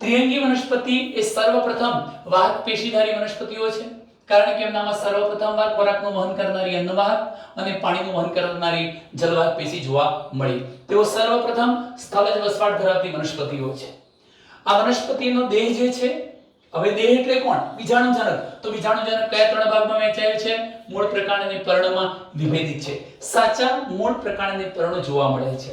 ત્રિઅંગી વનસ્પતિ એ સર્વપ્રથમ વાહક પેશીધારી વનસ્પતિઓ છે, કારણ કે એમનામાં સર્વપ્રથમવાર ખોરાકનું વહન કરનારી અન્નવાહક અને પાણીનું વહન કરનારી જલવાહક પેશી જોવા મળી. તેઓ સર્વપ્રથમ સ્થળજ વસવાટ ધરાવતી વનસ્પતિઓ છે. આ વનસ્પતિનો દેહ જે છે, હવે દેહ એટલે કોણ? બીજાણુજનક. તો બીજાણુજનક કયા ત્રણ ભાગમાં વહેંચાયેલ છે? મૂળ પ્રકાંડ અને પર્ણમાં વિભેદિત છે. સાચા મૂળ પ્રકાંડ અને પર્ણ જોવા મળે છે.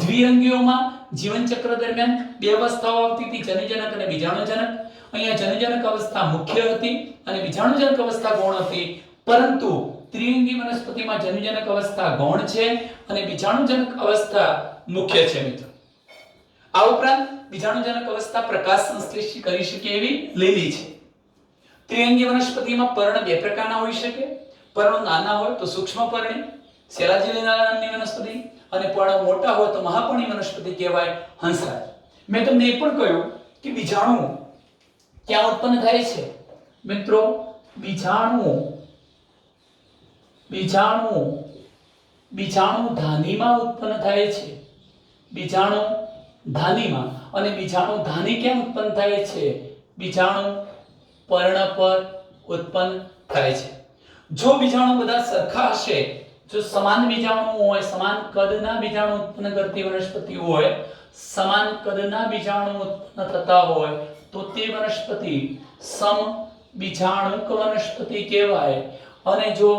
દ્વિઅંગીઓમાં જીવન ચક્ર દરમિયાન બે અવસ્થાઓ આવતી હતી, જન્યુજનક અને બીજાણુજનક. અહીંયા જન્યુજનક અવસ્થા મુખ્ય હતી અને બીજાણુજનક અવસ્થા ગૌણ હતી, પરંતુ ત્રિઅંગી વનસ્પતિમાં જન્યુજનક અવસ્થા ગૌણ છે અને બીજાણુજનક અવસ્થા મુખ્ય છે મિત્રો. આ ઉપરાંત બીજાણુજનક અવસ્થા પ્રકાશ સંશ્લેષી કરી શકે એવી લીલી છે. ત્રિઅંગી વનસ્પતિમાં પર્ણ બે પ્રકારના હોઈ શકે. પર્ણો નાના હોય તો સૂક્ષ્મપર્ણી શેલાજીલીના નામની વનસ્પતિ, અને પર્ણો મોટા હોય તો મહાપર્ણી વનસ્પતિ કહેવાય હંસરાજ. મેં તમને એ પણ કહ્યું કે બીજાણુ ક્યાં ઉત્પન્ન થાય છે મિત્રો? બીજાણુ ધાનીમાં ઉત્પન્ન થાય છે. બીજાણુ ધાનીમાં. અને બીજાણુ ધાની ક્યાં ઉત્પન્ન થાય છે? બીજાણુ પર્ણ પર ઉત્પન્ન થાય છે. જો બીજાણુ બધા સરખા હશે, જો સમાન બીજાણુ હોય, સમાન કદના બીજાણુ ઉત્પન્ન કરતી વનસ્પતિ હોય, સમાન કદના બીજાણુ ઉત્પન્ન થતા હોય તો તે વનસ્પતિ સમ બીજાણુક વનસ્પતિ કહેવાય. અને જો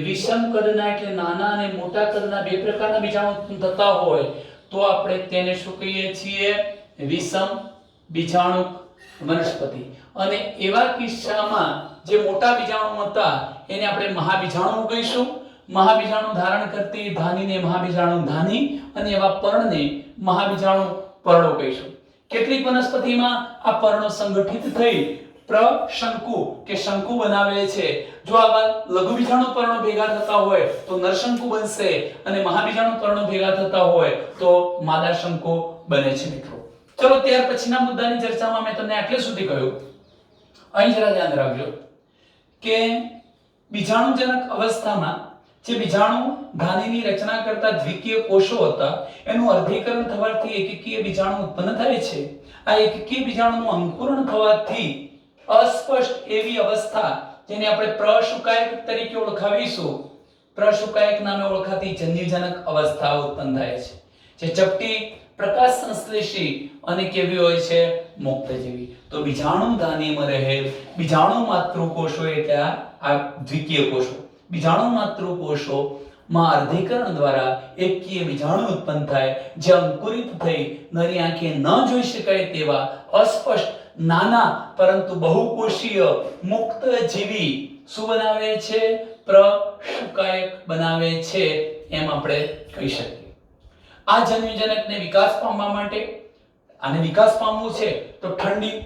વિષમ કદના એટલે નાના અને મોટા કદના બે પ્રકારના બીજાણુ ઉત્પન્ન થતા હોય તો આપણે તેને શું કહીએ છીએ? વિષમ બીજાણુક વનસ્પતિ. અને એવા કિસ્સામાં જે મોટા બીજાણુ હતા એને આપણે મહાબીજાણુ કહીશું. મહાબીજાણુ ધારણ કરતી ધાનીને મહાબીજાણુ ધાની અને એવા પર્ણને મહાબીજાણુ પર્ણો કહીશું. કેટલીક વનસ્પતિમાં આ પર્ણો સંગઠિત થઈ પ્રશંકુ કે શંકુ બનાવે છે. જો આવા લઘુ બીજાણુ પર્ણો ભેગા થતા હોય તો નરશંકુ બનશે, અને મહાબીજાણુ પર્ણો ભેગા થતા હોય તો માદા શંકુ બને છે મિત્રો. ચલો ત્યાર પછીના મુદ્દાની ચર્ચામાં મેં તમને આટલે સુધી કહ્યું. અહીં જરા ધ્યાન રાખજો કે બીજાણુજનક અવસ્થામાં જે બીજાણુ ધાનીની રચના કરતા દ્વિકીય કોષો હતા એનું અર્ધીકરણ થવાથી એકકીય બીજાણુ ઉત્પન્ન થાય છે. આ એકકીય બીજાણુનું અંકુરણ થવાથી અસ્પષ્ટ એવી અવસ્થા જેને આપણે પ્રશુકાયક તરીકે ઓળખાવીશું, પ્રશુકાયક નામે ઓળખાતી જન્યુજનક અવસ્થા ઉત્પન્ન થાય છે, જે ચપટી પ્રકાશ સંશ્લેષી અને કેવી હોય છે? મુક્ત જેવી. તો બીજાણુ ધાનીમાં રહેલ બીજાણુ માતૃકોષો એટલે આ દ્વિકીય કોષો, બીજાણુ માતૃકોષોમાં અર્ધીકરણ દ્વારા એકકીય બીજાણુ ઉત્પન્ન થાય, જે અંકુરિત થઈ નરી આંખે ન જોઈ શકાય તેવા અસ્પષ્ટ નાના પરંતુ બહુકોષીય મુક્ત જીવી શું બનાવે છે? પ્રશુકાયક બનાવે છે એમ આપણે કહી શકીએ. આ જન્યુજનકને વિકાસ પામવા માટે, આને વિકાસ પામવું છે તો ઠંડી,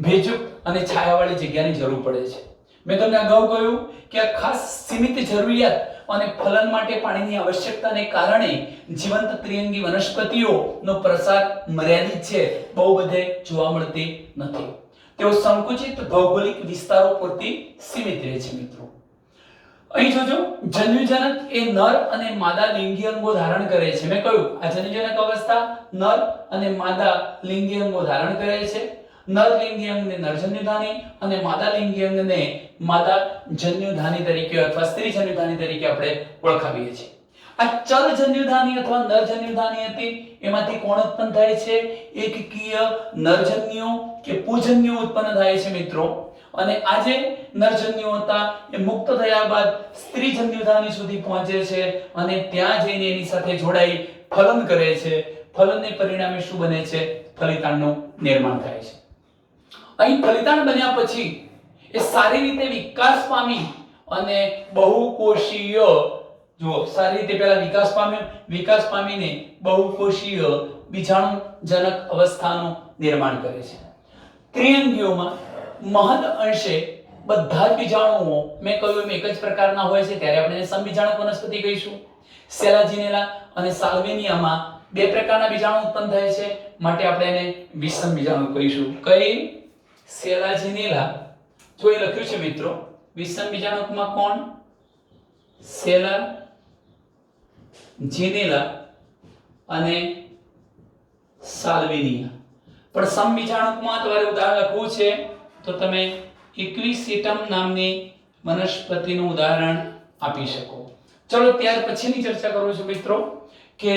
ભેજયુક્ત અને છાયાવાળી જગ્યાની જરૂર પડે છે. મેં તમને અગાઉ કહ્યું કે આ ખાસ સીમિત જરૂરિયાત અને ફલન માટે પાણીની આવશ્યકતાને કારણે જીવંત ત્રિઅંગી વનસ્પતિઓનો પ્રસાર મર્યાદિત છે, બહુ બધે જોવા મળતી નથી. તેઓ સંકુચિત ભૌગોલિક વિસ્તારો પૂરતી સીમિત રહે છે મિત્રો. અહીં જોજો, જન્યુજનક એ નર અને માદા લિંગી અંગો ધારણ કરે છે. મેં કહ્યું આ જન્યુજનક અવસ્થા નર અને માદા લિંગી અંગો ધારણ કરે છે. નર લિંગી અંગને નરજન્યુધાની અને માદા લિંગી અંગને માદા જન્યુધાની તરીકે અથવા સ્ત્રી જન્યુધાની તરીકે આપણે ઓળખાવીએ છીએ. આ ચર જન્યુધાની અથવા નરજન્યુધાની હતી એમાંથી કોણ ઉત્પન્ન થાય છે? એકકીય નરજન્યુ કે પૂજન્યુ ઉત્પન્ન થાય છે મિત્રો. અને આ જે નરજન્યુ હતા એ મુક્ત થયા બાદ સ્ત્રી જન્યુધાની સુધી પહોંચે છે અને ત્યાં જઈને એની સાથે જોડાઈ ફલન કરે છે. ફલનને પરિણામે શું બને છે? ફલિતાંડનું નિર્માણ થાય છે. અહીં ફલિતાંડ બન્યા પછી એ સારી રીતે વિકાસ પામી અને બહુકોષીય, જો સારી રીતે પહેલા વિકાસ પામીને બહુકોષીય બીજાણુજનક અવસ્થાનું નિર્માણ કરે છે. ત્રિઅંગીઓમાં મહદ અંશે બધા જ બીજાણુઓ મેં કહ્યું એમ એક જ પ્રકારના હોય છે, ત્યારે આપણે એને સમબીજાણુક વનસ્પતિ કહીશું. સેલાજીનેલા અને સાલ્વિનિયામાં બે પ્રકારના બીજાણુ ઉત્પન્ન થાય છે, માટે આપણે એને વિષમ બીજાણુ કહીશું. કઈ? સેલાજીનેલા. જો એ લખ્યું છે મિત્રો, વિષમ બીજાણુકમાં કોણ? સેલાજીનેલા અને સાલ્વિનિયા. પણ સમબીજાણુકમાં તમારે ઉદાહરણ લખવું છે તો તમે ઇક્વિસેટમ નામની વનસ્પતિનું ઉદાહરણ આપી શકો. ચલો ત્યાર પછીની ચર્ચા કરું છું મિત્રો કે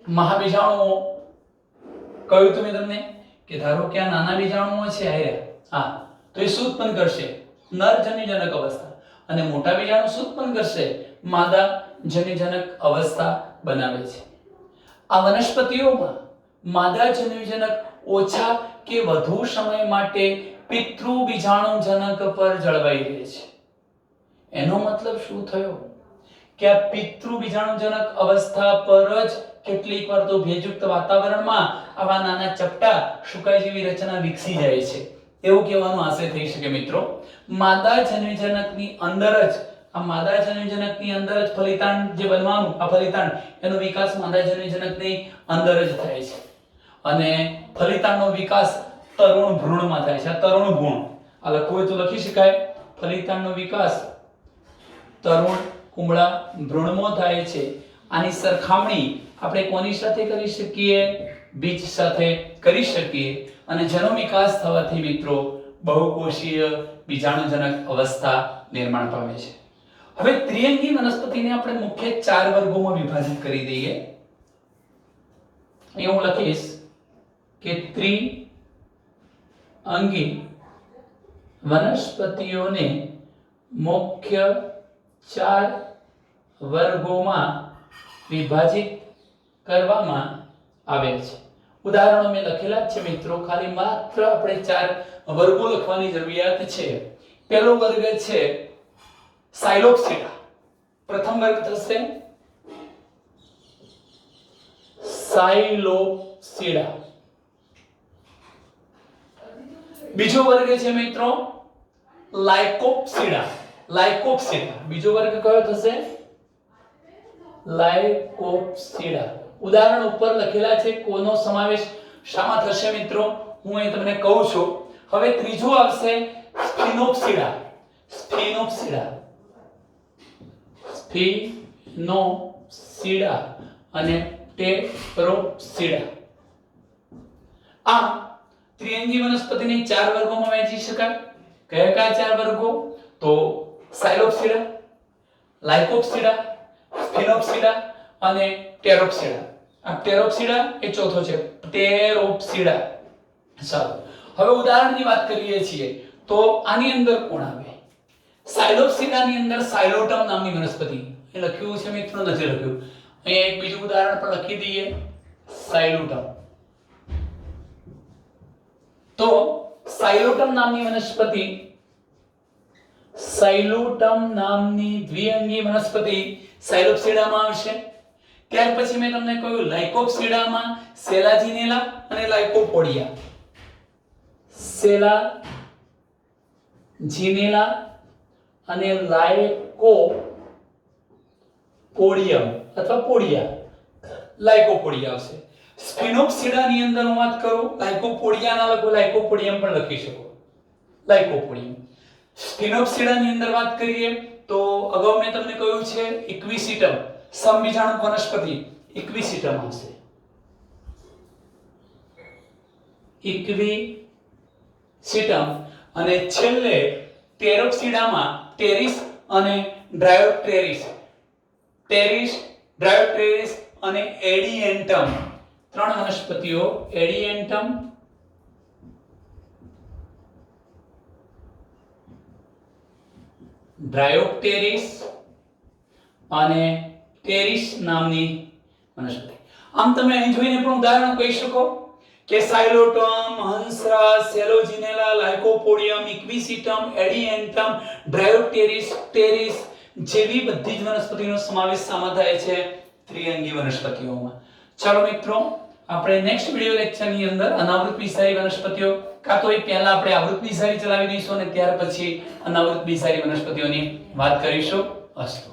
મહાબીજાણુઓ કહ્યું તમે તમને કે ધારો કે આ નાના બીજાણુઓ છે હા, તો એ શું ઉત્પન્ન કરશે? નર જન્યુજનક અવસ્થા. અને મોટા બીજાણુ શું ઉત્પન્ન કરશે? માદા જન્યુજનક અવસ્થા બનાવે છે. આ વનસ્પતિઓમાં માદા જન્યુજનક ઓછા કે વધુ સમય માટે પિતૃ બીજાણુજનક પર જળવાઈ રહે છે. એનો મતલબ શું થયો કે આ પિતૃ બીજાણુજનક અવસ્થા પર જ કેટલીક વાર તો ભેજયુક્ત વાતાવરણમાં આવા નાના ચપટા શુકાય જેવી રચના વિકસી જાય છે, એવું કહેવાનો આશય થઈ શકે મિત્રો. માદા જન્યુજનકની અંદર જ આ માદા જન્યુજનકની અંદર જ ફલિતાંડ જે બનવાનું આ ફલિતાંડ એનો વિકાસ માદા જન્યુજનકની અંદર જ થાય છે અને ફલિતાંડનો વિકાસ તરુણ ભ્રૂણમાં થાય છે. આ તરુણ ભ્રૂણ આ લખવું હોય તો લખી શકાય. ફલિતાંડનો વિકાસ તરુણ કુમળા ભ્રૂણમાં થાય છે. આની સરખામણી આપણે કોની સાથે કરી શકીએ? બીજ સાથે કરી શકીએ અને જેનો વિકાસ થવાથી મિત્રો બહુકોષીય બીજાણુજનક અવસ્થા નિર્માણ પામે છે. હવે ત્રિઅંગી વનસ્પતિને આપણે મુખ્ય 4 વર્ગોમાં વિભાજિત કરી દઈએ. અહીં હું લખીશ કે ત્રિઅંગી વનસ્પતિઓને મુખ્ય 4 વર્ગોમાં વિભાજિત કરવામાં આવે છે. ઉદાહરણો મેં લખેલા છે મિત્રો, ખાલી માત્ર આપણે 4 વર્ગો લખવાની જરૂરિયાત છે. પહેલો વર્ગ છે સાયલોપ્સિડા. પ્રથમ વર્ગ થશે સાયલોપ્સિડા. બીજો વર્ગ છે મિત્રો લાયકોપ્સિડા. લાયકોપ્સિડા બીજો વર્ગ કયો થશે? લાયકોપ્સિડા. ઉદાહરણ ઉપર લખેલા છે. કોનો સમાવેશ શામાં થશે મિત્રો હું અહીં તમને કહું છું. હવે ત્રીજો આવશે સ્ફિનોપ્સિડા. સ્ફિનોપ્સિડા સ્ફિનોપ્સિડા અને ટેરોપ્સિડા. આ ત્રિઅંગી વનસ્પતિને 4 વર્ગોમાં વહેંચી શકાય. કયા કયા 4 વર્ગો? તો સાયલોપ્સિડા, લાયકોપ્સિડા, સ્ફિનોપ્સિડા અને ટેરોપ્સિડા. આ ટેરોપ્સિડા એ ચોથો છે, ટેરોપ્સિડા. ચાલો હવે ઉદાહરણની વાત કરીએ છીએ તો આની અંદર કોણ આવે? સાયલોપ્સિડાની અંદર સાયલોટમ નામની વનસ્પતિ. એ લખ્યું છે મિત્રો? નથી લખ્યું. અહીંયા એક બીજું ઉદાહરણ પણ લખી દઈએ, સાયલોટમ. તો સાયલોટમ નામની વનસ્પતિ, સાયલોટમ નામની દ્વિઅંગી વનસ્પતિ સાયલોપ્સિડામાં આવશે. ત્યાર પછી મેં તમને કહ્યું લાયકોપ્સિડામાં સેલાજિનેલા અને લાયકોપોડિયા. સેલાજિનેલા અને લાયકોપોડિયમ અથવા પોડિયા, લાયકોપોડિયા આવશે. સ્ફિનોપ્સિડાની અંદર હું વાત કરું, લાયકોપોડિયાના લખો, લાયકોપોડિયમ પણ લખી શકો, લાયકોપોડિયમ. સ્ફિનોપ્સિડાની અંદર વાત કરીએ તો અગાઉ મેં તમને કહ્યું છે ઇક્વિસિટમ, સમબીજાણુ વનસ્પતિ ઇક્વિસિટમ આવશે. ઇક્વિસિટમ અને છેલ્લે ટેરોપ્સિડામાં ટેરિસ અને ડ્રાયોપ્ટેરિસ. ટેરિસ, ડ્રાયોપ્ટેરિસ અને એડિયેન્ટમ 3 વનસ્પતિઓ, એડિયેન્ટમ, ડ્રાયોપ્ટેરિસ અને ટેરિસ નામની વનસ્પતિ. આમ તમે અહીં જોઈને પણ ઉદાહરણ કહી શકો કે સાયલોટમ, હંસરાજ, સેલોજિનેલા, લાયકોપોડિયમ, ઇક્વિસિટમ, એડિયેન્ટમ, ડ્રાયોપ્ટેરિસ, ટેરિસ જેવી બધી જ વનસ્પતિનો સમાવેશ સામા થાય છે ત્રિઅંગી વનસ્પતિઓમાં. ચાલો મિત્રો આપણે નેક્સ્ટ વિડિયો લેક્ચરની અંદર અનાવૃત બિસારી વનસ્પતિઓ કાં તો એ પહેલા આપણે આવૃત બિસારી ચલાવી દઈશું અને ત્યાર પછી અનાવૃત બિસારી વનસ્પતિઓની વાત કરીશું. અસ્તુ.